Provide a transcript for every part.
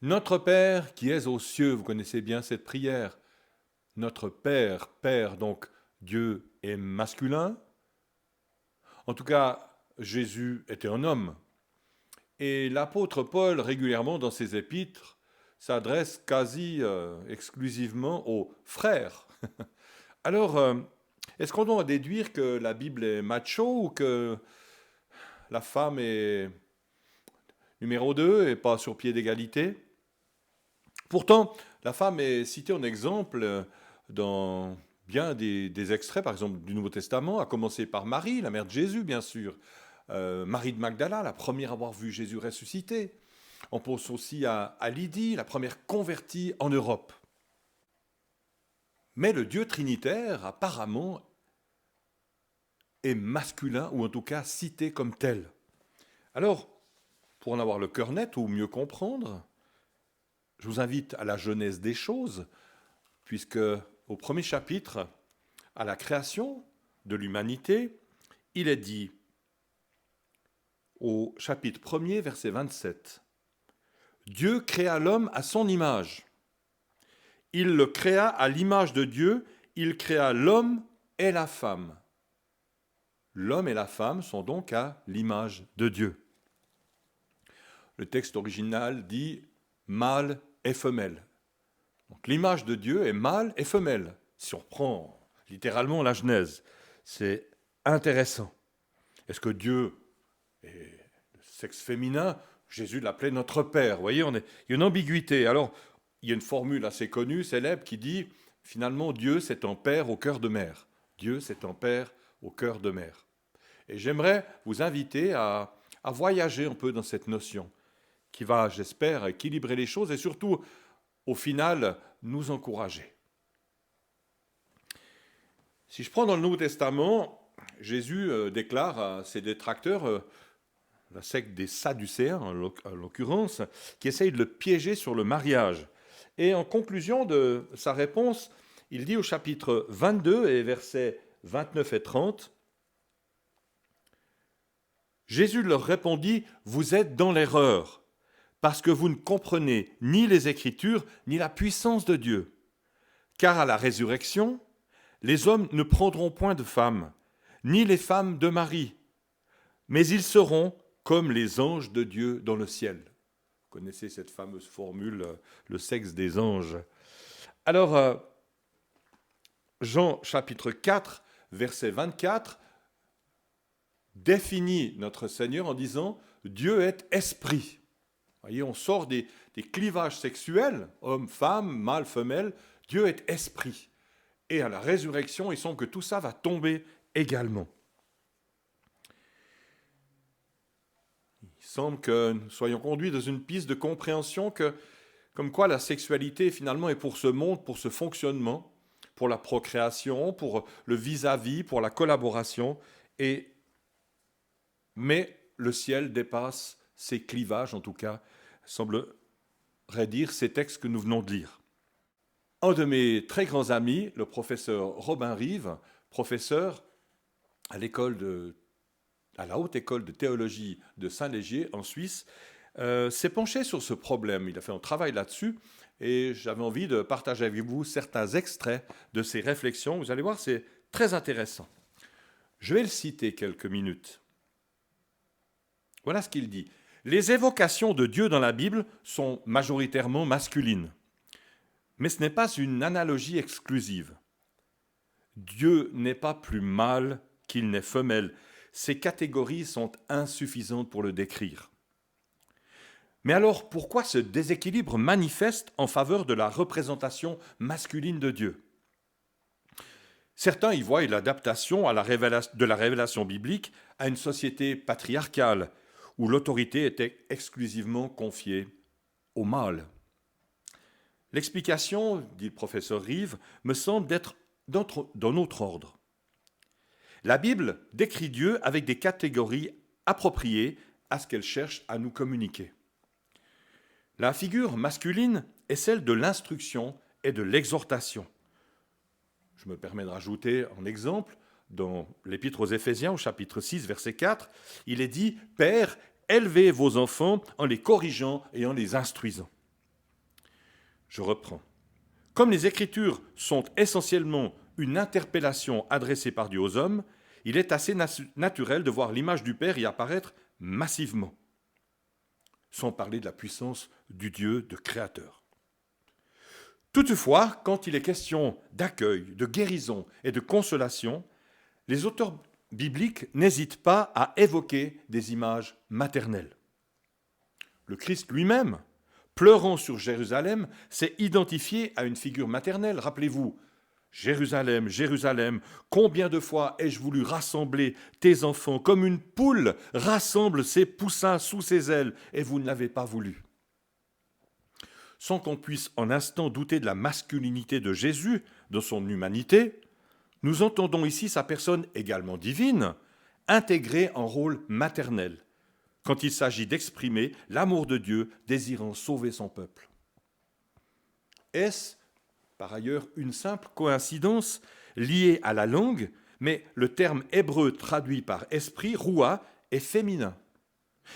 Notre Père qui es aux cieux, vous connaissez bien cette prière. Notre Père, Père, donc Dieu est masculin. En tout cas, Jésus était un homme. Et l'apôtre Paul, régulièrement dans ses épîtres, s'adresse quasi exclusivement aux frères. Alors, est-ce qu'on doit déduire que la Bible est macho ou que la femme est numéro 2 et pas sur pied d'égalité? Pourtant, la femme est citée en exemple dans bien des extraits, par exemple, du Nouveau Testament, à commencer par Marie, la mère de Jésus, bien sûr. Marie de Magdala, la première à avoir vu Jésus ressuscité. On pense aussi à Lydie, la première convertie en Europe. Mais le Dieu trinitaire, apparemment, est masculin, ou en tout cas cité comme tel. Alors, pour en avoir le cœur net ou mieux comprendre, je vous invite à la genèse des choses, puisque au premier chapitre, à la création de l'humanité, il est dit, au chapitre 1er, verset 27, Dieu créa l'homme à son image. Il le créa à l'image de Dieu, il créa l'homme et la femme. L'homme et la femme sont donc à l'image de Dieu. Le texte original dit mâle et femelle. Donc l'image de Dieu est mâle et femelle. Si on reprend littéralement la Genèse, c'est intéressant. Est-ce que Dieu est le sexe féminin? Jésus l'appelait notre Père. Vous voyez, il y a une ambiguïté. Alors, il y a une formule assez connue, célèbre, qui dit finalement Dieu c'est un père au cœur de mère. Dieu c'est un père au cœur de mère. Et j'aimerais vous inviter à voyager un peu dans cette notion qui va, j'espère, équilibrer les choses et surtout, au final, nous encourager. Si je prends dans le Nouveau Testament, Jésus déclare à ses détracteurs, la secte des Sadducéens en l'occurrence, qui essayent de le piéger sur le mariage. Et en conclusion de sa réponse, il dit au chapitre 22 et versets 29 et 30, Jésus leur répondit, « Vous êtes dans l'erreur, parce que vous ne comprenez ni les Écritures, ni la puissance de Dieu. Car à la résurrection, les hommes ne prendront point de femmes, ni les femmes de mari, mais ils seront comme les anges de Dieu dans le ciel. » Vous connaissez cette fameuse formule, le sexe des anges. Alors, Jean chapitre 4, verset 24, définit notre Seigneur en disant « Dieu est esprit ». Vous voyez, on sort des clivages sexuels, homme, femme, mâle, femelle, Dieu est esprit. Et à la résurrection, il semble que tout ça va tomber également. Il semble que nous soyons conduits dans une piste de compréhension que, comme quoi la sexualité finalement est pour ce monde, pour ce fonctionnement, pour la procréation, pour le vis-à-vis, pour la collaboration. Mais le ciel dépasse ces clivages, en tout cas, semblerait dire ces textes que nous venons de lire. Un de mes très grands amis, le professeur Robin Rive, professeur à la Haute École de Théologie de Saint-Légier, en Suisse, s'est penché sur ce problème. Il a fait un travail là-dessus et j'avais envie de partager avec vous certains extraits de ses réflexions. Vous allez voir, c'est très intéressant. Je vais le citer quelques minutes. Voilà ce qu'il dit. Les évocations de Dieu dans la Bible sont majoritairement masculines. Mais ce n'est pas une analogie exclusive. Dieu n'est pas plus mâle qu'il n'est femelle. Ces catégories sont insuffisantes pour le décrire. Mais alors, pourquoi ce déséquilibre manifeste en faveur de la représentation masculine de Dieu? Certains y voient l'adaptation de la révélation biblique à une société patriarcale, où l'autorité était exclusivement confiée au mâle. L'explication, dit le professeur Rive, me semble d'être d'un autre ordre. La Bible décrit Dieu avec des catégories appropriées à ce qu'elle cherche à nous communiquer. La figure masculine est celle de l'instruction et de l'exhortation. Je me permets de rajouter un exemple. Dans l'Épître aux Éphésiens, au chapitre 6, verset 4, il est dit « Père, élevez vos enfants en les corrigeant et en les instruisant. » Je reprends. Comme les Écritures sont essentiellement une interpellation adressée par Dieu aux hommes, il est assez naturel de voir l'image du Père y apparaître massivement, sans parler de la puissance du Dieu de Créateur. Toutefois, quand il est question d'accueil, de guérison et de consolation, les auteurs bibliques n'hésitent pas à évoquer des images maternelles. Le Christ lui-même, pleurant sur Jérusalem, s'est identifié à une figure maternelle. Rappelez-vous, Jérusalem, Jérusalem, combien de fois ai-je voulu rassembler tes enfants comme une poule rassemble ses poussins sous ses ailes, et vous ne l'avez pas voulu. Sans qu'on puisse en instant douter de la masculinité de Jésus, de son humanité, nous entendons ici sa personne également divine, intégrée en rôle maternel, quand il s'agit d'exprimer l'amour de Dieu désirant sauver son peuple. Est-ce, par ailleurs, une simple coïncidence liée à la langue, mais le terme hébreu traduit par esprit, roua, est féminin,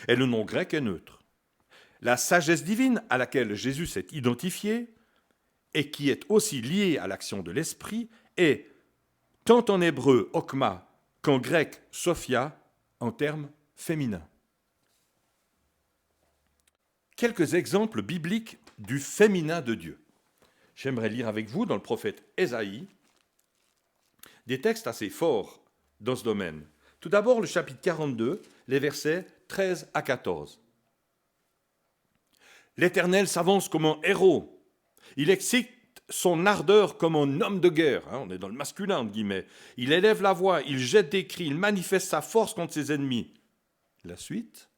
et le nom grec est neutre. La sagesse divine à laquelle Jésus s'est identifié, et qui est aussi liée à l'action de l'esprit, est, tant en hébreu, okma, qu'en grec, sophia, en termes féminins. Quelques exemples bibliques du féminin de Dieu. J'aimerais lire avec vous dans le prophète Ésaïe des textes assez forts dans ce domaine. Tout d'abord, le chapitre 42, les versets 13 à 14. L'Éternel s'avance comme un héros. Il excite son ardeur comme un homme de guerre. On est dans le masculin, entre guillemets. Il élève la voix, il jette des cris, il manifeste sa force contre ses ennemis. La suite.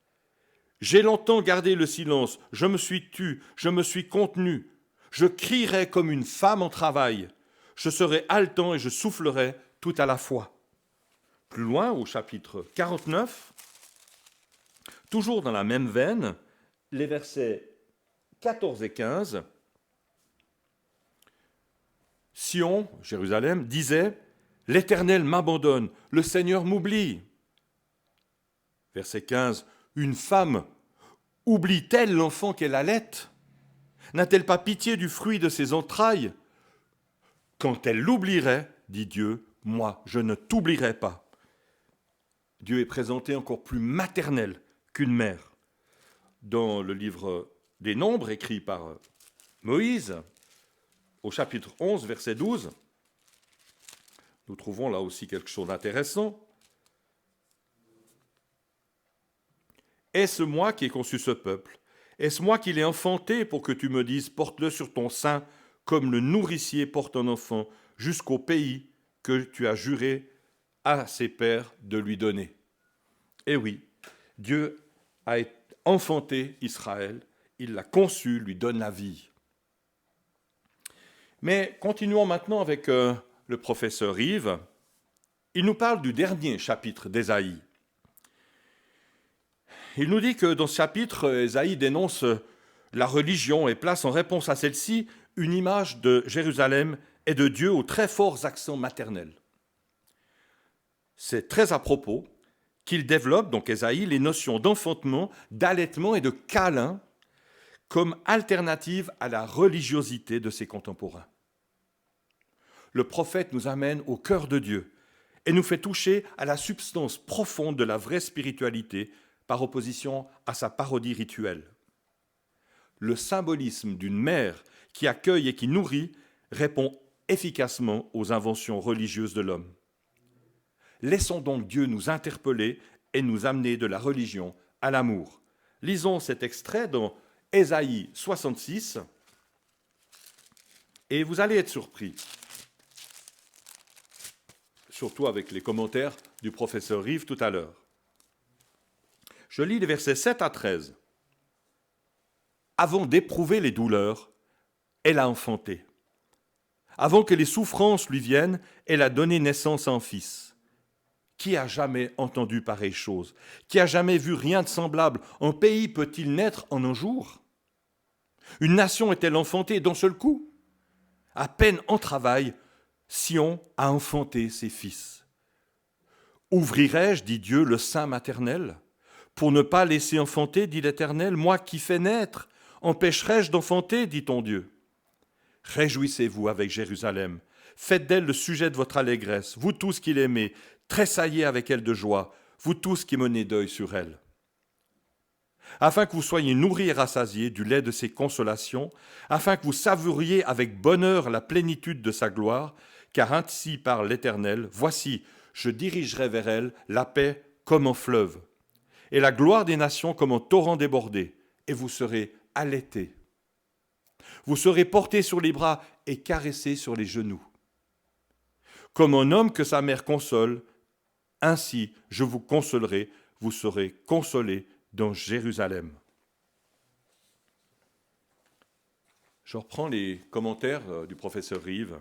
J'ai longtemps gardé le silence, je me suis tu, je me suis contenu. Je crierai comme une femme en travail. Je serai haletant et je soufflerai tout à la fois. Plus loin, au chapitre 49, toujours dans la même veine, les versets 14 et 15, Sion, Jérusalem, disait « L'Éternel m'abandonne, le Seigneur m'oublie ». Verset 15, « Une femme oublie-t-elle l'enfant qu'elle allait ? N'a-t-elle pas pitié du fruit de ses entrailles ? Quand elle l'oublierait, dit Dieu, moi, je ne t'oublierai pas. » Dieu est présenté encore plus maternel qu'une mère. Dans le livre des Nombres, écrit par Moïse, au chapitre 11, verset 12, nous trouvons là aussi quelque chose d'intéressant. « Est-ce moi qui ai conçu ce peuple ? Est-ce moi qui l'ai enfanté pour que tu me dises, porte-le sur ton sein, comme le nourricier porte un enfant, jusqu'au pays que tu as juré à ses pères de lui donner. » Eh oui, Dieu a enfanté Israël, il l'a conçu, lui donne la vie. Mais continuons maintenant avec le professeur Yves. Il nous parle du dernier chapitre d'Ésaïe. Il nous dit que dans ce chapitre, Ésaïe dénonce la religion et place en réponse à celle-ci une image de Jérusalem et de Dieu aux très forts accents maternels. C'est très à propos qu'il développe, donc Ésaïe, les notions d'enfantement, d'allaitement et de câlin comme alternative à la religiosité de ses contemporains. Le prophète nous amène au cœur de Dieu et nous fait toucher à la substance profonde de la vraie spiritualité par opposition à sa parodie rituelle. Le symbolisme d'une mère qui accueille et qui nourrit répond efficacement aux inventions religieuses de l'homme. Laissons donc Dieu nous interpeller et nous amener de la religion à l'amour. Lisons cet extrait dans Ésaïe 66 et vous allez être surpris, surtout avec les commentaires du professeur Rive tout à l'heure. Je lis les versets 7 à 13. « Avant d'éprouver les douleurs, elle a enfanté. Avant que les souffrances lui viennent, elle a donné naissance à un fils. Qui a jamais entendu pareille chose ? Qui a jamais vu rien de semblable ? Un pays peut-il naître en un jour ? Une nation est-elle enfantée d'un seul coup ? À peine en travail, Sion a enfanté ses fils. Ouvrirai-je, dit Dieu, le sein maternel ? Pour ne pas laisser enfanter, dit l'Éternel, moi qui fais naître, empêcherai-je d'enfanter, dit ton Dieu. Réjouissez-vous avec Jérusalem. Faites d'elle le sujet de votre allégresse, vous tous qui l'aimez, tressaillez avec elle de joie, vous tous qui menez deuil sur elle. Afin que vous soyez nourris et rassasiés du lait de ses consolations, afin que vous savouriez avec bonheur la plénitude de sa gloire, car ainsi parle l'Éternel, voici, je dirigerai vers elle la paix comme un fleuve, et la gloire des nations comme un torrent débordé, et vous serez allaités. Vous serez portés sur les bras et caressés sur les genoux. Comme un homme que sa mère console, ainsi je vous consolerai, vous serez consolés dans Jérusalem. Je reprends les commentaires du professeur Rive.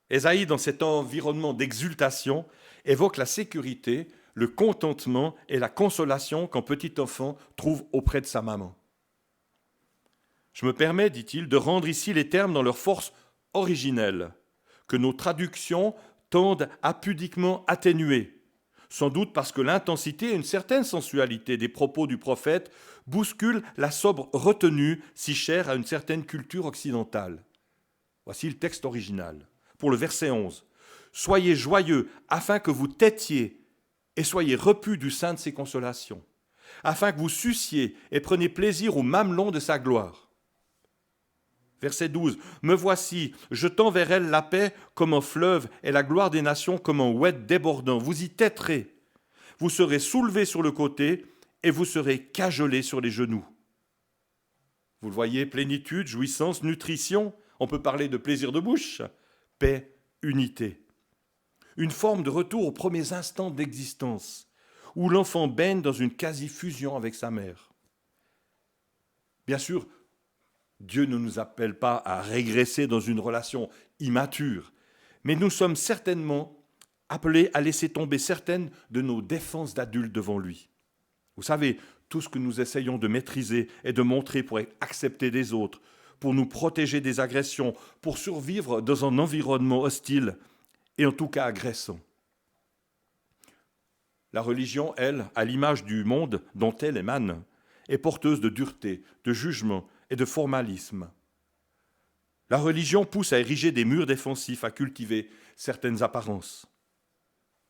Ésaïe, dans cet environnement d'exultation, évoque la sécurité, le contentement et la consolation qu'un petit enfant trouve auprès de sa maman. Je me permets, dit-il, de rendre ici les termes dans leur force originelle, que nos traductions tendent à pudiquement atténuer, sans doute parce que l'intensité et une certaine sensualité des propos du prophète bousculent la sobre retenue si chère à une certaine culture occidentale. Voici le texte original. Pour le verset 11. « Soyez joyeux afin que vous têtiez et soyez repus du sein de ses consolations, afin que vous suciez et preniez plaisir au mamelon de sa gloire. » Verset 12. « Me voici, jetant vers elle la paix comme un fleuve et la gloire des nations comme un oued débordant. Vous y têterez, vous serez soulevés sur le côté et vous serez cajolés sur les genoux. » Vous le voyez, plénitude, jouissance, nutrition. On peut parler de plaisir de bouche. Paix, unité. Une forme de retour aux premiers instants d'existence, où l'enfant baigne dans une quasi-fusion avec sa mère. Bien sûr, Dieu ne nous appelle pas à régresser dans une relation immature, mais nous sommes certainement appelés à laisser tomber certaines de nos défenses d'adultes devant lui. Vous savez, tout ce que nous essayons de maîtriser et de montrer pour être accepté des autres, pour nous protéger des agressions, pour survivre dans un environnement hostile et en tout cas agressant. La religion, elle, à l'image du monde dont elle émane, est porteuse de dureté, de jugement et de formalisme. La religion pousse à ériger des murs défensifs, à cultiver certaines apparences.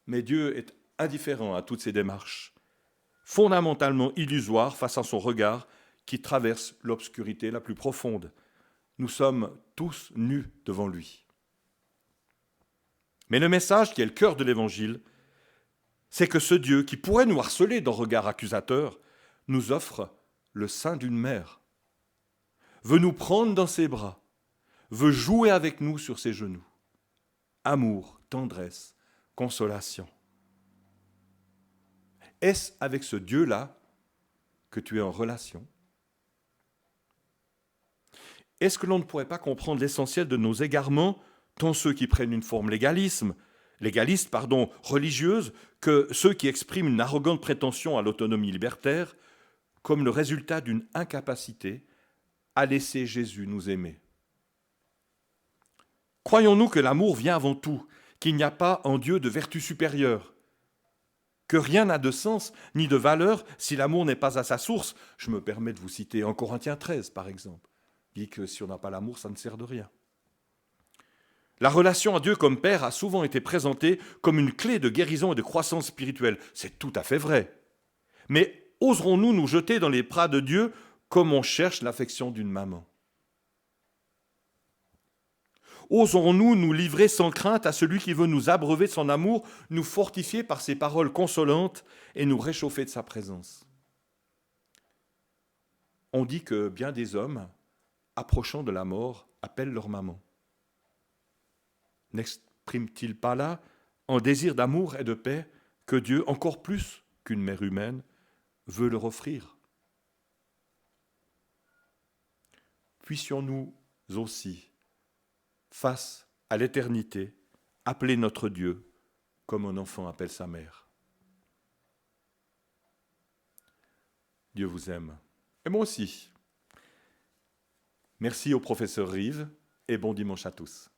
Mais Dieu est indifférent à toutes ces démarches, fondamentalement illusoires face à son regard qui traverse l'obscurité la plus profonde. Nous sommes tous nus devant lui. Mais le message qui est le cœur de l'Évangile, c'est que ce Dieu qui pourrait nous harceler d'un regard accusateur, nous offre le sein d'une mère, veut nous prendre dans ses bras, veut jouer avec nous sur ses genoux. Amour, tendresse, consolation. Est-ce avec ce Dieu-là que tu es en relation ? Est-ce que l'on ne pourrait pas comprendre l'essentiel de nos égarements, tant ceux qui prennent une forme légaliste, religieuse, que ceux qui expriment une arrogante prétention à l'autonomie libertaire, comme le résultat d'une incapacité à laisser Jésus nous aimer? Croyons-nous que l'amour vient avant tout, qu'il n'y a pas en Dieu de vertu supérieure, que rien n'a de sens ni de valeur si l'amour n'est pas à sa source? Je me permets de vous citer en Corinthiens 13, par exemple. Il dit que si on n'a pas l'amour, ça ne sert de rien. La relation à Dieu comme Père a souvent été présentée comme une clé de guérison et de croissance spirituelle. C'est tout à fait vrai. Mais oserons-nous nous jeter dans les bras de Dieu comme on cherche l'affection d'une maman? Oserons-nous nous livrer sans crainte à celui qui veut nous abreuver de son amour, nous fortifier par ses paroles consolantes et nous réchauffer de sa présence? On dit que bien des hommes, approchant de la mort, appellent leur maman. N'exprime-t-il pas là un désir d'amour et de paix que Dieu, encore plus qu'une mère humaine, veut leur offrir? Puissions-nous aussi, face à l'éternité, appeler notre Dieu comme un enfant appelle sa mère. Dieu vous aime. Et moi aussi. Merci au professeur Rive et bon dimanche à tous.